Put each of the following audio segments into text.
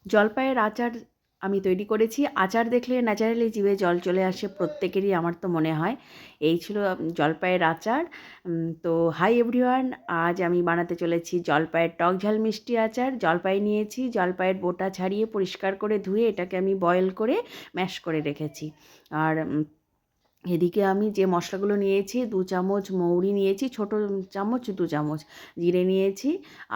জলপাইয়ের আচার আমি তৈরি করেছি। আচার দেখলে ন্যাচারালি জিভে জল চলে আসে প্রত্যেকেরই, আমার তো মনে হয়। এই ছিল জলপাইয়ের আচার। তো হাই এভরিওয়ান, আজ আমি বানাতে চলেছি জলপাইয়ের টক ঝাল মিষ্টি আচার। জলপাই নিয়েছি, জলপাইয়ের বোটা ছাড়িয়ে পরিষ্কার করে ধুয়ে এটাকে আমি বয়েল করে ম্যাশ করে রেখেছি। আর এদিকে আমি যে মশলাগুলো নিয়েছি, 2 চামচ মৌরি নিয়েছি, ছোট চামচ 2 চামচ জিরে নিয়েছি,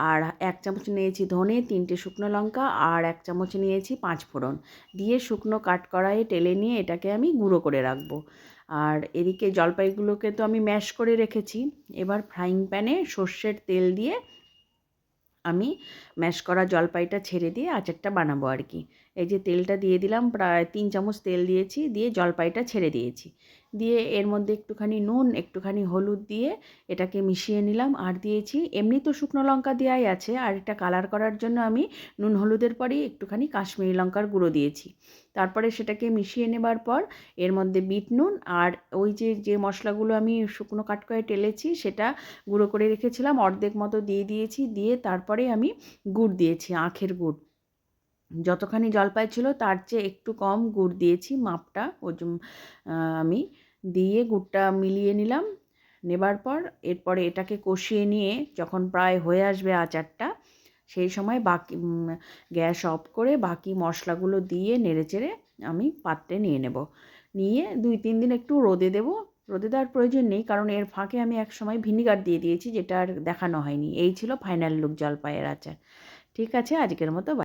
আর 1 চামচ নিয়েছি ধনে, 3টে শুকনো লঙ্কা, আর 1 চামচ নিয়েছি 5 ফোড়ন দিয়ে শুকনো কাঠকড়াইয়ে টেলে নিয়ে এটাকে আমি গুঁড়ো করে রাখবো। আর এদিকে জলপাইগুলোকে তো আমি ম্যাশ করে রেখেছি। এবার ফ্রাইং প্যানে সর্ষের তেল দিয়ে আমি ম্যাশ করা জলপাইটা ছেড়ে দিয়ে আচারটা বানাবো আর কি। এই যে তেলটা দিয়ে দিলাম, প্রায় 3 চামচ তেল দিয়েছি, দিয়ে জলপাইটা ছেড়ে দিয়েছি। দিয়ে এর মধ্যে একটুখানি নুন, একটুখানি হলুদ দিয়ে এটাকে মিশিয়ে নিলাম। আর দিয়েছি, এমনি তো শুকনো লঙ্কা দেওয়াই আছে, আর এটা কালার করার জন্য আমি নুন হলুদের পরেই একটুখানি কাশ্মীরি লঙ্কার গুঁড়ো দিয়েছি। তারপরে সেটাকে মিশিয়ে নেবার পর এর মধ্যে বিট নুন আর ওই যে মশলাগুলো আমি শুকনো কাঠকড়ায় টেলেছি সেটা গুঁড়ো করে রেখেছিলাম অর্ধেক মতো দিয়ে দিয়েছি। দিয়ে তারপরে আমি গুড় দিয়েছি, আখের গুড়। যতখানি জলপাই ছিল তার চেয়ে একটু কম গুড় দিয়েছি, মাপটা আমি দিয়ে গুড়টা মিলিয়ে নিলাম। নেবার পর এরপরে এটাকে কষিয়ে নিয়ে যখন প্রায় হয়ে আসবে আচারটা, সেই সময় বাকি গ্যাস অফ করে বাকি মশলাগুলো দিয়ে নেড়েচেড়ে আমি পাত্রে নিয়ে নেব। নিয়ে 2-3 দিন একটু রোদে দেবো। রোদে দেওয়ার প্রয়োজন নেই, কারণ এর ফাঁকে আমি একসময় ভিনিগার দিয়ে দিয়েছি, যেটা আর দেখানো হয়নি। এই ছিল ফাইনাল লুক জলপাইয়ের আচার। ঠিক আছে, আজকের মতো বাই।